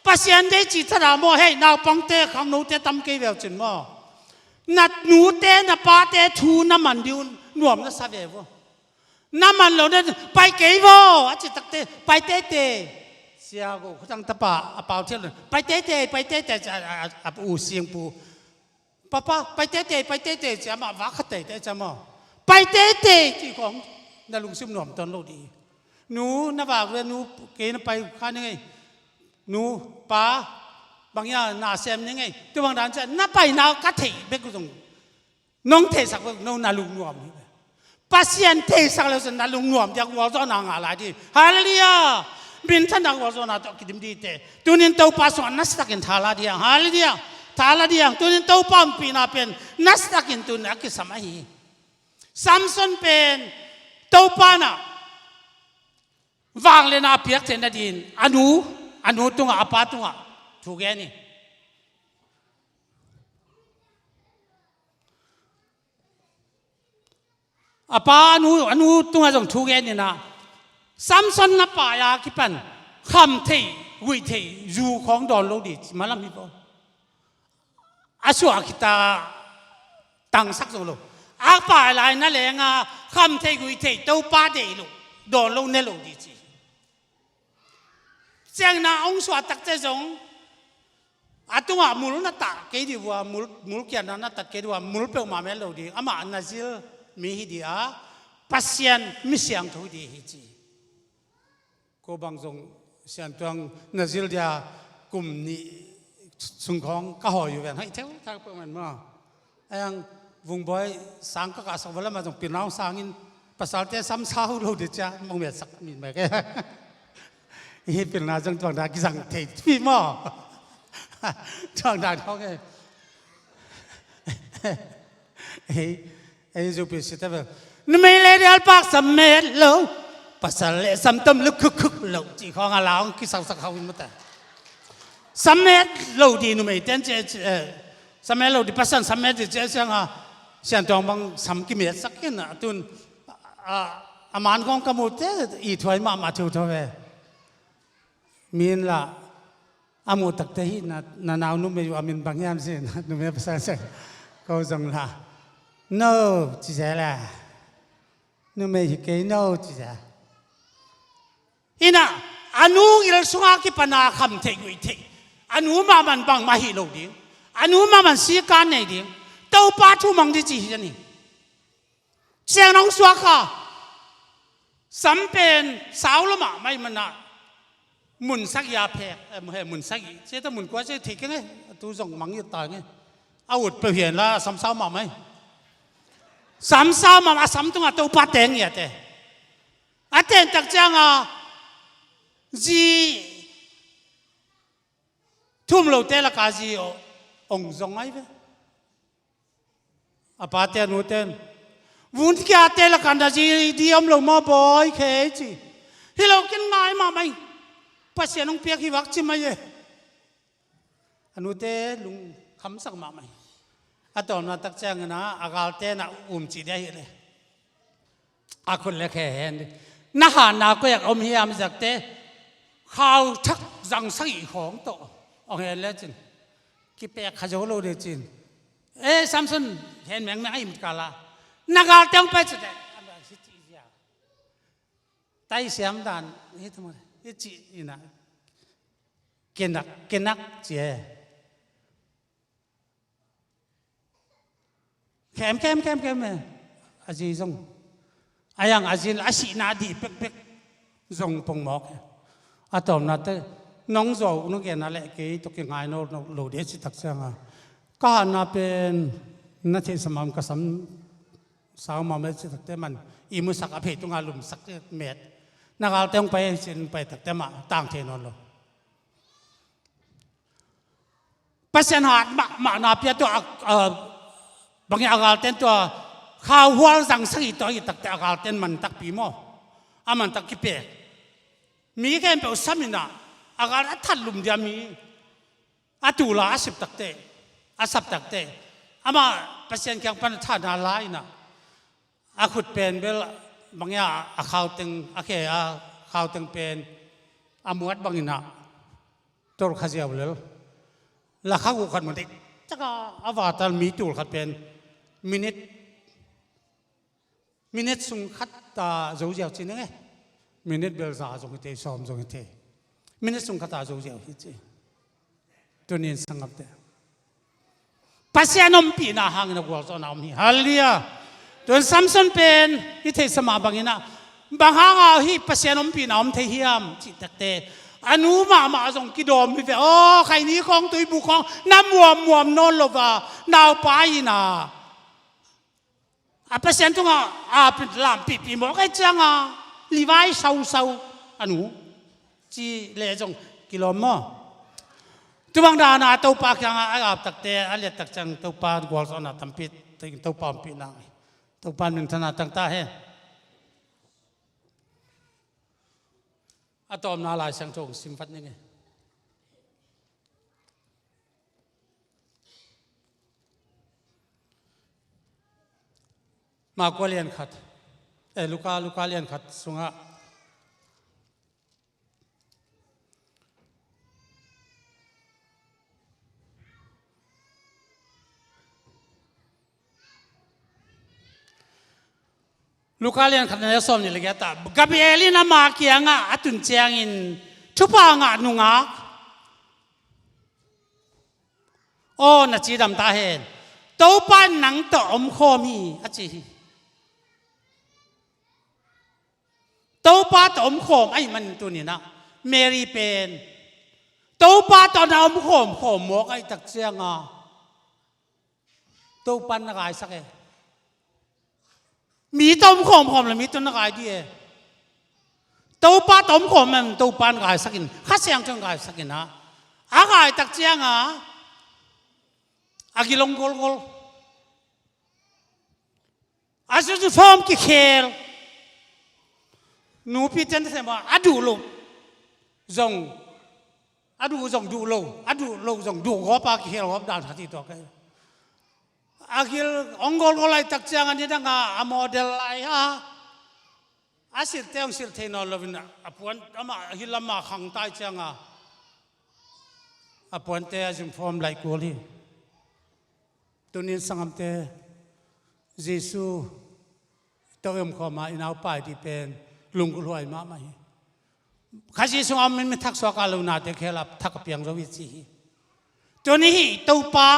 Speaker 1: PASIAN đây chỉ thà mo hey nào pang te khang nu te tam ke vel chin mo nat nu te na pa te thu na man diun nuam na sa ve vo na man lo na pai ke vo a chỉ tak te pai te sia go khang ta pa a pao thiel pai te a u sieng pu Papa, pai tete, chả mà vác khát tete chả mà, pai tete chỉ có na lùng sim nổm tòn lô đi, nú na vào lên nú kế na pai khá như này, nú pa bằng nhà na xem như này, tôi bằng đàn chân na pai nào cắt thị biết cái dùng, nông thể sắc nông na lùng nổm, PASIAN thể sắc là na lùng nổm chắc vào cho nàng ngả lại đi, hallelujah, mình thân đang vào cho nàng tự kìm đi tệ, tôi nên tàu PASIAN na sắc in thà la đi, hallelujah. Thala diang tunin tau pam pina pen nastakin tun aki samahi Samson pen tau pana wang le na piak ten na din anu tunga apa tunga thuge ni apa anu tunga jong thuge ni na Samson na pa ya ki pan kham thei wi thei ru khong don lo di malam hi bo asua kita tang sak zo lo apa lai na le nga kham thei gui thei to pa de lo don lo ne lo di chi chang na ong swa tak che jong atunga mul na ta ke di wa mul kya na ta ke di wa mul pe ma me lo di ama na zil mi hi di a PASIAN mi siang thu di hi chi ko bang jong sian tuang na zil dia kum ni sung khong ka hoi yu ven hai theu ta pe man ma ang vùng bói sáng các cả sang vela mà trong biển nào sang in ภาษาเจ้าซ้ำเช้าเราเดี๋ยวจะมองแบบสักมินไปแค่นี่เป็นนาจังจังดากิสังเทพี่หม้อจังดาเขาไงไอ้จูปิสิแต่แบบนี่ไม่เลยเดี๋ยวปากสำเม็ดแล้วภาษาเล่ซ้ำต้มลึกคึกแล้วจีของอะไรของกิสังสักเขาอินมาแต่สำเม็ดเราดีนู่นไม่เต้นเจ้สำเม็ดเราดีภาษาสำเม็ดเจ้าเสียงอ่ะเสียงตรงบางสำกิเม็ดสักกินอ่ะตุนอามันของกมุตเตอีถอยมาถูถอยมีนละอามุตักเตหินาหนาวนุ่มไม่อยู่อามินบางอย่างสินุ่มไม่ภาษาเสียเขาจังละ no จีเจล่ะนุ่มไม่หิเกย no จีเจอินะอนุอิลสุงากิปนาคำเทกุยเทอนุมามันบางมาฮิโลดิ้งอนุมามันสีการไหนดิ้งเต้าป้าทุ่มังดิจีฮินี่เสียงน้องสวะค่ะสัมเป็นสาวละมาไม่มันนะมุนสักยาแพกไม่ใช่มุนสักเจ้ามุนกว่าเจ้าถิ่งไงตัวส่งมังอยู่ตายไงเอาอุดไปเห็นแล้วสัมสาวมาไหมสัมสาวมาสัมตรงอ่ะตัวป้าแตงเนี่ยแต่อาเตนตักจังอ่ะจีทุ่มเราเตละกาจีองค์ทรงไงเว้ยอาป้าเตนูเตนวุ้นที่อาเตละกันดาจีดีอมเรามาบ่อยเคจีที่เรากินง่ายมาไหมภาษาน้องเปียกที่วักจิมาเย่อนุเตลุงคำสักมาไหมอาตอนนั้นตักแจ้งนะอากาศเตนะจีได้เลยอาคนเล็กแห่งน่าหานาก็อยากอมเฮียมจากเตข้าวชักจังสักของโตเอาเห็นแล้วจินกิเปียกขจโลเดจินซัมซุนเห็นแมงไม่อิมกาลานักอาเตงไปจุดเด็ดไต่เสียมดานนี่ทำไมนี่จีน่ะเกนักเจ้เข้มอาจีจงอายังอาจีอาศีนาดีเป็กจงปงหมอกอาตอมนัดน้องโจน้องเกนั่นแหละกี่ตุกยังไงโน่โลเดชิตักเสียงก็น่าเป็นนัทเทศมามกษัมสาวมาเมื่อตักเตมันอีมุสักอภิตุงอาลุมสักเม็ดนักอาเตงไปสินไปตักเตมาต่างเทนอนโลปัสยานหาดมานาเปียตัวบางอย่างอาเตนตัวข้าวหัวสังสีตัวอีตักเตอาเตนมันตักปีโมอามันตักกิเปมีแค่เป็นสามีน่ะอากาศทัดลุมเดียมีอาตูลาสิบตักเตอาสับตักเตอามาปัสยานแข่งปันท่านาลายน่ะอาขุดเป็นเบลบางอย่างอาข้าวตึงอาเคอาข้าวตึงเป็นอามวดบางอย่างน่ะตัวข้าเจ้าเลยละข้าวขันมันเด็กจักอาวาตันมีตัวขัดเป็นมินิทสุงขัดตาโจเจ้าจริงไงมินิทเบลซาจงเตะซ้อมจงเตะมินิทสุงขัดตาโจเจ้าฮิจิตัวนี้สังกัดเตะภาษาโนมปีน่าหางนักวัวสนามฮีฮัลลียาตัวซัมซุนเป็นฮิเทสมาบางอย่างนะบางหางเอาฮิภาษาโนมปีน่าอมเทียมจิตเตะอนุมาจงกิดอมไปโอ้ใครนี้ของตัวบุคคลน้ำมัวโนนลบะนาวไปนะอาภาษาตรงเป็นลำปีหมอกไอ้จังลีไว้เศร้าอนุจีเล่จงกิโลมอตัวบางดานาตัวปากยังอาบตักเตะอะไรตักจังตัวปากกวลสนาทำปิดตัวปามปีนังตัวปานหนึ่งธนาตั้งตาเฮอาตอมนาลายสังทงสิมฟัดนี่ไงมากว่าเลียนขัดลูกาเลียนขัดสุงะลูกาเลียนขัดในสมนี่เลยแกตากับเอลินามาเกียงอ่ะตุนเจียงอินทุบางอ่ะนุงอ่ะโอ้นัดจีดำตาเห็นโตปานหนังตอมโคมีอาจีโตปาตอมโคมไอ้มันตัวนี้นะเมรีเป็นโตปาตอนอมโคมหมกไอ้ตักเจียงอ่ะโตปันอะไรสักเอ มีต้มขมเลยมีต้นกายดีตัวป้าต้มขมมันตัวปานกายสักินข้าเสียงจงกายสักินนะอากายตักเจียงอากิลงกลอาสุดฟอร์มกิเคลนูพิจารณาเสมาอดูลงจงอดูจงดูลงอดูลงจงดูหัวปากกิเคลหัวดานหัดตัวกันอากิลองกลก็เลยตักเจียงอันนี้ดังอาโมเดลไลอาศิลเตงศิลเทนอลวินอปวนอามาฮิลามาขังใต้เจียงอปวนเตอจิมฟอร์มไลกูลีตัวนี้สังเกตเยซูตัวเอ็มขอมาอินเอาไปที่เป็นลุงกุลอยมาไหมข้าเยซูอามินไม่ทักสวาการุณาเด็กเหลับทักเปียงรวิจีตัวนี้ตัวป้า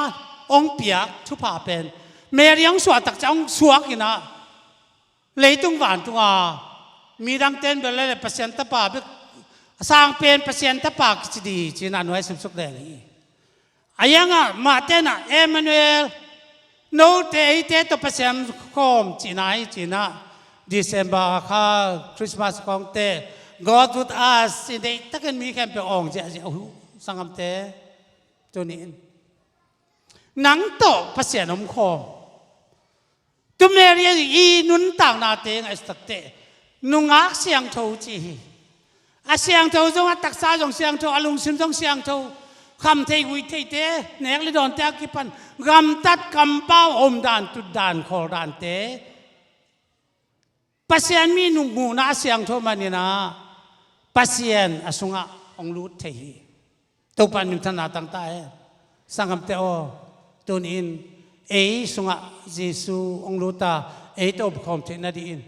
Speaker 1: องเปียกทุพาเป็นเมียยังสวดตักจังสวกินะเลยตุงหวานตัวมีดังเต้นไปเลยเปอร์เซ็นต์ตะปาสร้างเป็นเปอร์เซ็นต์ตะปาจีดีจีนันไว้สุดๆเลยอายังมาเต้นเอมมานูเอลโน้ตเตตัวเปอร์เซ็นต์คอมจีน่าจีน่าเดซเบอร์ค่ะคริสต์มาสของเต God with us สิเดตักันมีแค่เป็นองค์เจ้าโอ้โหสังคมเตตัวนี้หนังโตเปอร์เซ็นต์อมคอมตุมเรียอีนุนต่างนาเตงไอสตัดเตนุงอักเสียงโทจีอาเสียงโทจงตักษาจงเสียงโทอลุงซิมจงเสียงโทคำเทวิเทเตเนกลิดอนเตกิปันกำตัดกำเป้าอมดานตุดานขอดานเตปัสยันมีนุงูนาเสียงโทมันนี่นะปัสยันอสุงะองลุดเทหีตัวปันมิถนาตั้งแต่สังคมเตโอตัวนี้เอสุงะเยซูองลุตาเอตัวคอมเทนาดีอิน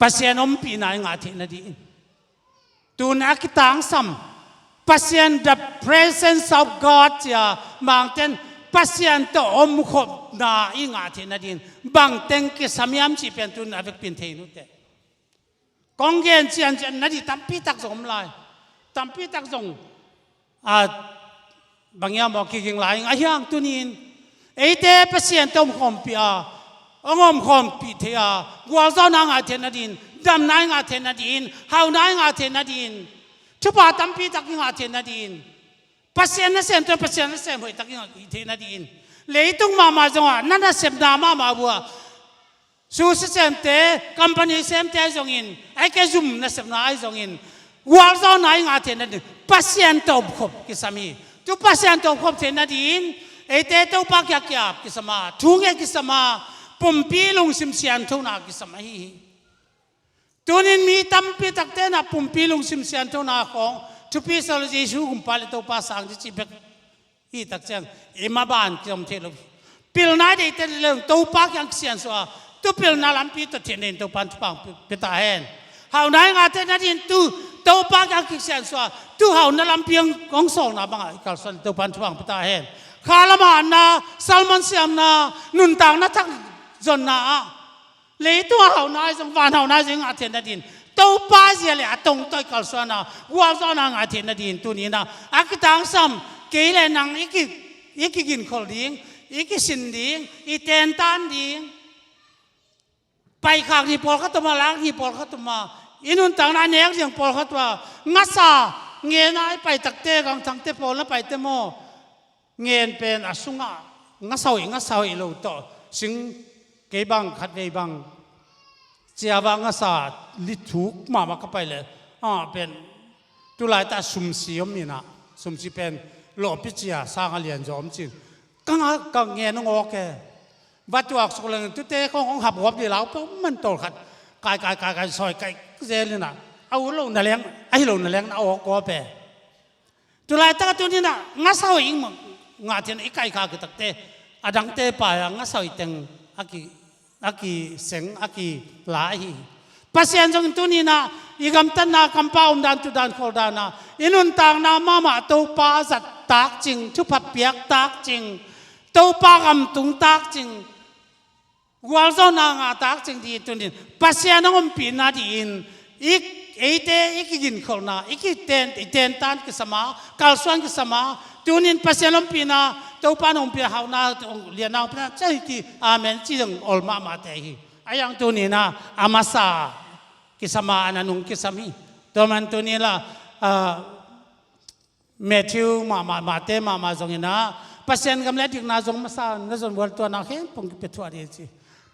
Speaker 1: ปัสยันอมปีนายงาเทนาดีอินตัวนักตังซัมpasien the presence of God จะบางเต็น pasien ตัวอมขบนาอิงาเทนดินบางเต็นกิสามียมจีเป็นตุนอเวกพินเทนุเตกองเกนเชียนจะนาดีตั้มปีตักส่งลายตั้มปีตักส่งบางอย่างบอกกิ่งลายไอ้ยังตุนินไอ้เต้ pasien ตัวอมขมปีอมขมปีเทียกัวเจ้านางาเทนดินดำนายงาเทนดินเฮานายงาเทนดินทุบตั้มปีตักยังอาเทนดินปัสยันนั่นเสียงตัวปัสยันนั่นเสียงหอยตักยังอาเทนดินเลยตุ้งมาจงอ่ะนั่นน่ะเสียงดามาบัวสูสเสียงเตะคอมพานีเสียงเตะจงอินไอ้แกซุ่มนั่นเสียงนายจงอินวัวเจ้านายงาเทนดินปัสยันตัวขบกิสามีทุปัสยันตัวขบเทนดินไอ้เตะตัวปักยักยับกิสมาทุ่งเอกิสมาปุ่มปีลงซิมเสียนทุ่งนากิสมาฮีตัวนี้มีตั้มปีตักเต้นปุ่มปีลงซิมเซียนตัวนาของทุปีสารเจชูกุมพาเลตัวภาษาอังกฤษจีบอีตักเจงเอ็มาบานจอมเทลปีลนาได้เต้นเรื่องตัวปากยังเสียนสัวตัวปีลนาลัมปีตัวเทนเองตัวปันทุปังเปตาเฮนเฮาไหนงาเต้นนั่นเองตัวปากยังเสียนสัวตัวเฮานาลัมปียงของสองนาบังกัลสันตัวปันทุปังเปตาเฮนคาลามานาซัลมันเซียมนานุนต่างนาทักจนนาเลยตัวเฮานายสังวานเฮานายสังอาเทนดินตัวป้าเสียเลยตรงตัวกัลสวนาวัวสวนาอาเทนดินตัวนี้นะอักตังซัมเกลนังอีกกินขอดิ้งอีกสินดิ้งอีเตนตันดิ้งไปขากที่ปอลขัตมาล้างที่ปอลขัตมาอินุนต่างนั้นเองอย่างปอลขัตว่างัสาเงินนายไปตักเตะกังทั้งเตะปอลแล้วไปเตะโมเงินเป็นอสุงะงัสาวอีโลต่อสิงเก็บังขัดเก็บังเจ้าบังอาสาลิทุกมาก็ไปเลยเป็นตุลาตาสุ่มสีอมนี่นะสุ่มสีเป็นหล่อพิจิตรสร้างเรียนจอมจริงกังเงินงอกแกวัดตัวอักษรเลยตุ๊เต้ของหับหัวดีแล้วเพราะมันโตขัดกายซอยกายเจริญนะเอาลงนั่นเลี้ยงไอ้ลงนั่นเลี้ยงเอาออกก็ไปตุลาตาตัวนี้นะงัสเอาอิงงาเทียนอีกไก่ขากิตักเต้อดังเต้ไปงัสเอาอีเต็งอากีเสียงอากีหลายภาษาจงตัวนี้นะอีกำตันนะคำป้าดานตุดานโคดานะอินุนต่างนามาตัวป้าจัดตากจริงทุบเปียกตากจริงตัวป้ากำตุงตากจริงวัวเจ้านางตากจริงดีตัวนี้ภาษาน้องปีนาดีอินอีกเตอีกกินคนนะอีกเตนตันกิสมากัลสวนกิสมาตัวนี้ภาษาน้องปีนาตัวป้าน้องปีหาวนาเรียนนาปีนาใช่ที่อาเมนจีงอลมาเตหี ayang tu ni na amasa kisama ananung kisami toman tu ni la Matthew mate mama zongina pasien gam le dik na zong masa na zon wal to na khen pong pe thwa ri chi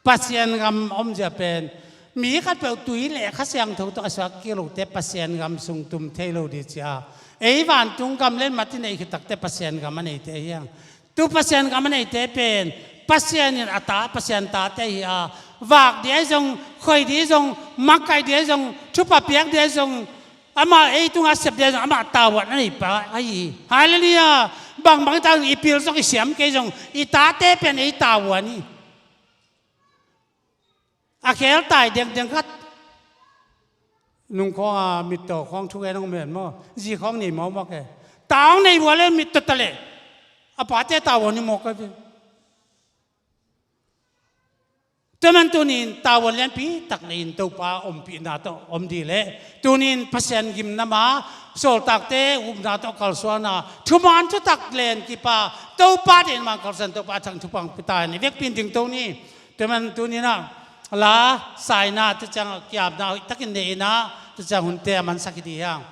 Speaker 1: pasien gam om japan mi khat pe tui le kha siang tho to aswa kilo te pasien gam sung tum thelo di cha ei van tung gam len mati nei khitak te pasien gam nei te yang tu pasien gam nei te pen pasien in ata pasien ta te hi a wak de zong khoi de zong makai de zong chupa piak de zong ama ei tunga sep de zong ama tawat nei pa ai hallelujah bang ta ipil sok siam ke zong ita te pen ei tawani a khel tai deng khat nung khong a mit to khong thu ge nong men mo ji khong ni mo mo ke taw nei wa le mit to tale a pa te tawani mo ka teman tunin tawon len pi tak nin to pa pi na to di le tunin pasien gim na ma sol tak te na to kal swana thuman chu tak len ki pa to pa den ma kal san to pa chang thupang pita ni vek pin ding to ni teman tunin na la sai na te chang kyap na takin ne na te chang hun te man sakidi yang